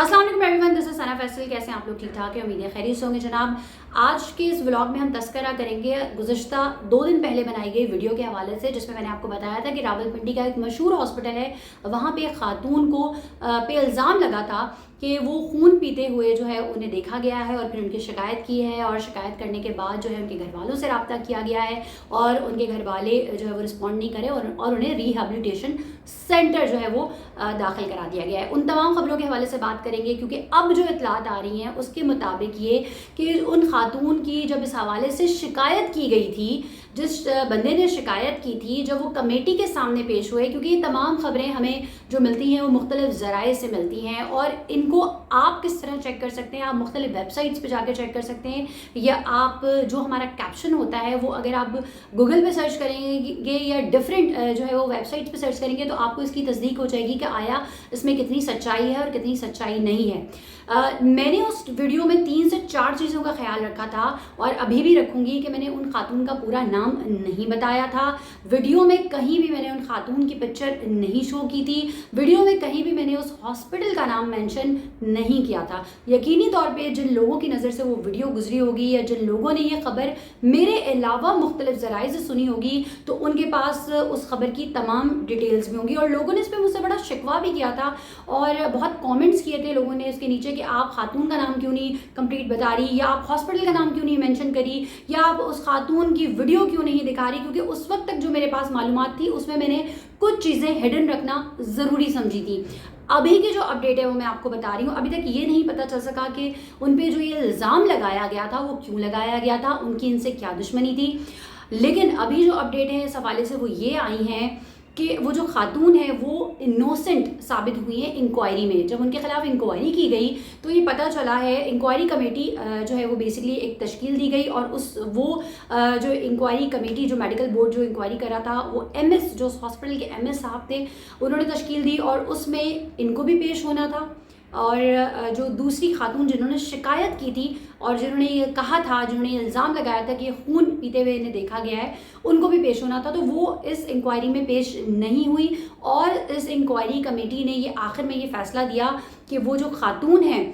अस्सलाम वालेकुम everyone, this is सना फैसल। कैसे हैं आप लोग? ठीक ठाक है, उम्मीद है खैरियत से होंगे जनाब। आज के इस व्लॉग में हम तस्करा करेंगे गुज़िश्ता 2 दिन पहले बनाई गई वीडियो के हवाले से, जिसमें मैंने आपको बताया था कि रावलपिंडी का एक मशहूर हॉस्पिटल है, वहाँ पे एक खातून को पे इल्ज़ाम लगा था कि वो खून पीते हुए जो है उन्हें देखा गया है और फिर उनकी शिकायत की है, और शिकायत करने के बाद जो है उनके घर वालों से रब्ता किया गया है और उनके घर वाले जो है वो रिस्पॉन्ड नहीं करे और उन्हें रिहेबिलिटेशन सेंटर जो है वो दाखिल करा दिया गया है। उन तमाम खबरों के हवाले से बात करेंगे, क्योंकि अब जो इतलात आ रही हैं उसके मुताबिक ये कि उन खातून की जब इस हवाले से शिकायत की गई थी, जिस बंदे ने शिकायत की थी, जब वो कमेटी के सामने पेश हुए, क्योंकि ये तमाम खबरें हमें जो मिलती हैं वो मुख्तलिफ ज़राए से मिलती हैं और इनको आप किस तरह चेक कर सकते हैं, आप मुख्तलिफ वेबसाइट्स पे जाकर चेक कर सकते हैं, या आप जो हमारा कैप्शन होता है वो अगर आप गूगल पे सर्च करेंगे या डिफरेंट जो है वो वेबसाइट्स पे सर्च करेंगे तो आपको इसकी तस्दीक हो जाएगी कि आया इसमें कितनी सच्चाई है और कितनी सच्चाई नहीं है। मैंने उस वीडियो में 3 से 4 चीज़ों का ख्याल रखा था और अभी भी रखूँगी कि मैंने उन खातून का पूरा नाम नहीं बताया था। वीडियो में कहीं भी मैंने उन खातून की पिक्चर नहीं शो की थी। वीडियो में कहीं भी मैंने उस हॉस्पिटल का नाम मेंशन नहीं किया था। यकीनी तौर पे जिन लोगों की नज़र से वो वीडियो गुजरी होगी या जिन लोगों ने ये खबर मेरे अलावा मुख्तलिफ ज़राए से सुनी होगी तो उनके पास उस खबर की तमाम डिटेल्स भी होंगी। और लोगों ने इस पर मुझसे बड़ा शिकवा भी किया था और बहुत कॉमेंट्स किए थे लोगों ने इसके नीचे कि आप खातून का नाम क्यों नहीं कंप्लीट बता रही, या आप हॉस्पिटल का नाम क्यों नहीं मेंशन करी, या आप उस खातून की वीडियो क्यों नहीं दिखा रही। क्योंकि उस वक्त तक जो मेरे पास मालूमात थी उसमें मैंने कुछ चीज़ें हिडन रखना ज़रूरी समझी थी। अभी की जो अपडेट है वो मैं आपको बता रही हूँ। अभी तक ये नहीं पता चल सका कि उन पे जो ये इल्ज़ाम लगाया गया था वो क्यों लगाया गया था, उनकी इनसे क्या दुश्मनी थी। लेकिन अभी जो अपडेट है इस हवाले से वो ये आई हैं कि वो जो खातून है वो इनोसेंट साबित हुई है इंक्वायरी में। जब उनके खिलाफ इंक्वायरी की गई तो ये पता चला है, इंक्वायरी कमेटी जो है वो बेसिकली एक तश्कील दी गई और जो इंक्वायरी कमेटी, जो मेडिकल बोर्ड जो इंक्वायरी कर रहा था, वो एमएस, जो हॉस्पिटल के एमएस साहब थे, उन्होंने तश्कील दी और उसमें इनको भी पेश होना था और जो दूसरी खातून जिन्होंने शिकायत की थी और जिन्होंने ये कहा था, जिन्होंने इल्ज़ाम लगाया था कि खून पीते हुए इन्हें देखा गया है, उनको भी पेश होना था। तो वो इस इंक्वायरी में पेश नहीं हुई और इस इंक्वायरी कमेटी ने ये आखिर में ये फ़ैसला दिया कि वो जो खातून हैं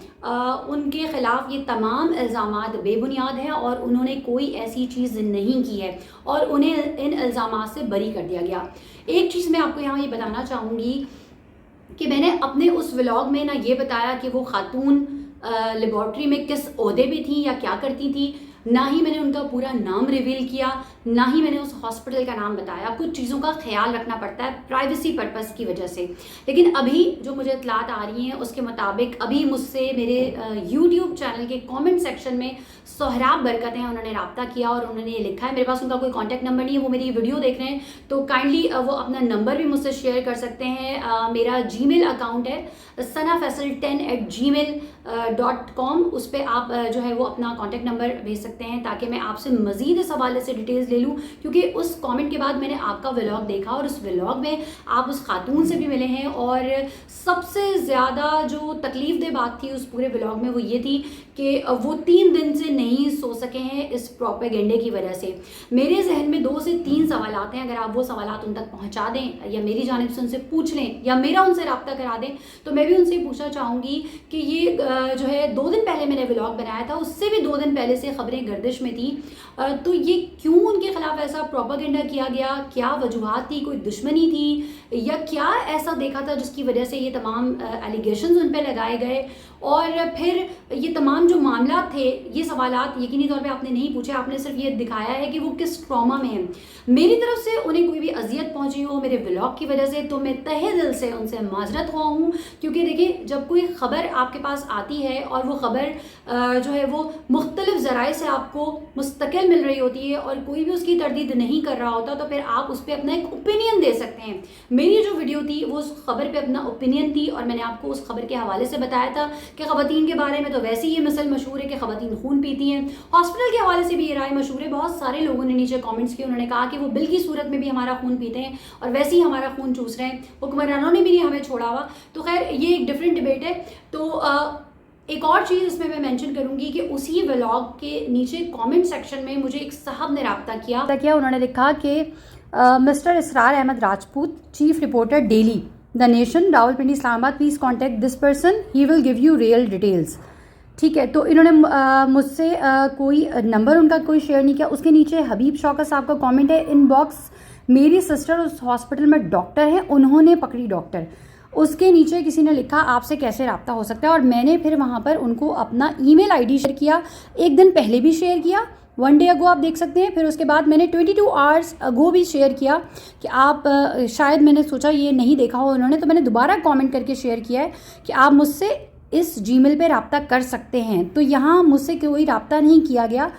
उनके ख़िलाफ़ ये तमाम इल्ज़ामात बेबुनियाद हैं और उन्होंने कोई ऐसी चीज़ नहीं की है और उन्हें इन इल्ज़ामात से बरी कर दिया गया। एक चीज़ मैं आपको यहाँ ये बताना चाहूँगी कि मैंने अपने उस व्लॉग में ना ये बताया कि वो खातून लेबॉर्ट्री में किस ओहदे पे थी या क्या करती थी, ना ही मैंने उनका पूरा नाम रिवील किया, ना ही मैंने उस हॉस्पिटल का नाम बताया। कुछ चीज़ों का ख्याल रखना पड़ता है प्राइवेसी पर्पस की वजह से। लेकिन अभी जो मुझे इतलात आ रही हैं उसके मुताबिक अभी मुझसे मेरे यूट्यूब चैनल के कमेंट सेक्शन में सोहराब बरकत हैं, उन्होंने रब्ता किया और उन्होंने ये लिखा है। मेरे पास उनका कोई कॉन्टैक्ट नंबर नहीं है, वो मेरी वीडियो देख रहे हैं तो काइंडली वो अपना नंबर भी मुझसे शेयर कर सकते हैं। मेरा जीमेल अकाउंट है sanafasal10@gmail.com, उस पर आप जो है वो अपना कॉन्टैक्ट नंबर भेज सकते हैं ताकि मैं आपसे मज़ीद इस हवाले से डिटेल्स ले लूँ। क्योंकि उस कमेंट के बाद मैंने आपका व्लॉग देखा और उस व्लॉग में आप उस खातून से भी मिले हैं और सबसे ज़्यादा जो तकलीफ़ दह बात थी उस पूरे व्लॉग में वो ये थी कि वो 3 दिन से नहीं सो सके हैं इस प्रोपेगेंडे की वजह से। मेरे जहन में 2 से 3 सवालात हैं, अगर आप वो सवालात उन तक पहुँचा दें या मेरी जानिब से उनसे पूछ लें या मेरा उनसे रब्ता करा दें तो मैं भी उनसे पूछना चाहूँगी कि ये जो है 2 दिन पहले मैंने व्लॉग बनाया था, उससे भी 2 दिन पहले से खबरें गर्दिश में थी, तो ये क्यों उनके खिलाफ ऐसा प्रोपेगेंडा किया गया, क्या वजूहात थी, कोई दुश्मनी थी या क्या ऐसा देखा था जिसकी वजह से ये तमाम एलिगेशंस उन पर लगाए गए। और फिर ये तमाम जो मामला थे, ये सवालात यकीनी तौर पे आपने नहीं पूछे, आपने सिर्फ ये दिखाया है कि वो किस ट्रॉमा में हैं। मेरी तरफ से उन्हें कोई भी अजियत पहुंची हो मेरे व्लॉग की वजह से तो मैं तहे दिल से उनसे माजरत हुआ हूँ। क्योंकि देखिए, जब कोई ख़बर आपके पास आती है और वो ख़बर जो है वो मुख्तलिफ ज़राए से आपको मुस्तकिल मिल रही होती है और कोई भी उसकी तरदीद नहीं कर रहा होता तो फिर आप उस पर अपना एक ओपिनियन दे सकते हैं। मेरी जो वीडियो थी वो उस खबर पे अपना ओपिनियन थी और मैंने आपको उस खबर के हवाले से बताया था कि ख़वातीन के बारे में तो वैसे ही ये मसल मशहूर है कि ख़वातीन खून पीती हैं। हॉस्पिटल के हवाले से भी ये राय मशहूर है। बहुत सारे लोगों ने नीचे कमेंट्स किए, उन्होंने कहा कि वो बिल की सूरत में भी हमारा खून पीते हैं और वैसे ही हमारा खून चूस रहे हैं, हुक्मरानों ने भी नहीं हमें छोड़ा हुआ। तो खैर ये एक डिफरेंट डिबेट है। तो एक और चीज़ इसमें मैं मेंशन करूंगी कि उसी व्लॉग के नीचे कमेंट सेक्शन में मुझे एक साहब ने रब्ता किया। उन्होंने लिखा कि Mister Israr Ahmed Rajput, chief reporter daily, the Nation, Rawalpindi Islamabad, please contact this person, he will give you real details. ठीक है, तो इन्होंने मुझसे कोई नंबर उनका कोई शेयर नहीं किया। उसके नीचे हबीब शौकत साहब का कमेंट है, इनबॉक्स मेरी सिस्टर उस हॉस्पिटल में डॉक्टर है, उन्होंने पकड़ी डॉक्टर। उसके नीचे किसी ने लिखा आपसे कैसे रब्ता हो सकता है, और मैंने फिर वहाँ पर उनको अपना ईमेल आईडी शेयर किया, एक दिन पहले भी शेयर किया, 1 डे अगो आप देख सकते हैं। फिर उसके बाद मैंने 22 आवर्स अगो भी शेयर किया कि आप शायद मैंने सोचा ये नहीं देखा हो उन्होंने, तो मैंने दोबारा कमेंट करके शेयर किया है कि आप मुझसे इस जीमेल पे रब्ता कर सकते हैं। तो यहाँ मुझसे कोई रब्ता नहीं किया गया।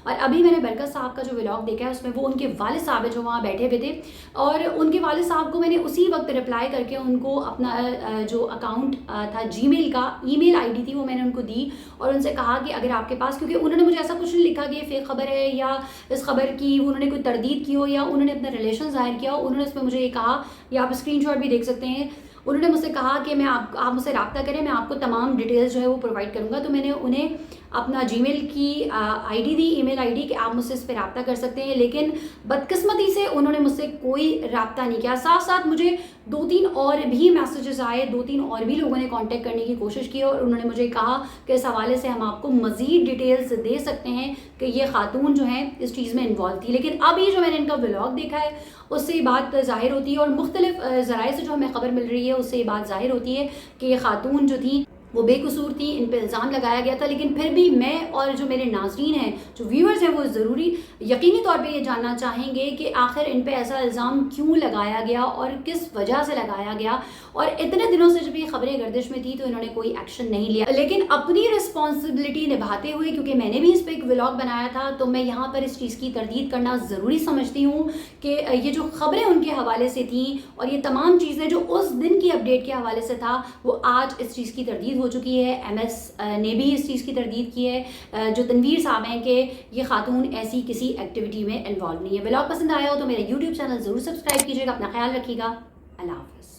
और अभी मैंने बरकत साहब का जो व्लॉग देखा है उसमें वो उनके वालिद साहब है जो वहाँ बैठे हुए थे, और उनके वालिद साहब को मैंने उसी वक्त रिप्लाई करके उनको अपना जो अकाउंट था जीमेल का, ईमेल आईडी थी, वो मैंने उनको दी और उनसे कहा कि अगर आपके पास, क्योंकि उन्होंने मुझे ऐसा कुछ नहीं लिखा कि ये फेक खबर है या इस खबर की उन्होंने कोई तरदीद की हो या उन्होंने अपना रिलेशन जाहिर किया हो। उन्होंने इसमें मुझे ये कहा, या आप स्क्रीनशॉट भी देख सकते हैं, उन्होंने मुझसे कहा कि मैं आप मुझसे रब्ता करें, मैं आपको तमाम डिटेल्स जो है वो प्रोवाइड करूँगा। तो मैंने उन्हें अपना जीमेल की आईडी दी, ईमेल आईडी, कि आप मुझसे इस पर रब्ता कर सकते हैं। लेकिन बदकिस्मती से उन्होंने मुझसे कोई रब्ता नहीं किया। साथ साथ मुझे 2-3 और भी मैसेजेस आए, 2-3 और भी लोगों ने कांटेक्ट करने की कोशिश की और उन्होंने मुझे कहा कि इस हवाले से हम आपको मज़ीद डिटेल्स दे सकते हैं कि ये खातून जो है इस चीज़ में इन्वॉल्व थी। लेकिन अब ये जो मैंने इनका व्लॉग देखा है उससे ये बात ज़ाहिर होती है, और मुख्तलिफ ज़राए से जो हमें ख़बर मिल रही है उससे ये बात ज़ाहिर होती है कि ये खातून जो थी वो बेकसूर थी, इन पे इल्ज़ाम लगाया गया था। लेकिन फिर भी मैं और जो मेरे नाज़रीन हैं, जो व्यूअर्स हैं, वो ज़रूरी यकीनी तौर पे ये जानना चाहेंगे कि आखिर इन पे ऐसा इल्ज़ाम क्यों लगाया गया और किस वजह से लगाया गया। और इतने दिनों से जब ये खबरें गर्दिश में थी तो इन्होंने कोई एक्शन नहीं लिया। लेकिन अपनी रिस्पॉन्सिबिलिटी निभाते हुए, क्योंकि मैंने भी इस पर एक व्लॉग बनाया था, तो मैं यहाँ पर इस चीज़ की तरदीद करना ज़रूरी समझती हूँ कि ये जो खबरें उनके हवाले से थी और ये तमाम चीज़ें जो उस दिन की अपडेट के हवाले से था, वो आज इस चीज़ की तरदीद हो चुकी है। MS ने भी इस चीज़ की तरदीद की है, जो तनवीर साहब हैं, कि ये खातून ऐसी किसी एक्टिविटी में इन्वॉल्व नहीं है। व्लॉग पसंद आया हो तो मेरा YouTube चैनल ज़रूर सब्सक्राइब कीजिएगा। अपना ख्याल रखिएगा। अल्लाह हाफ़िज़।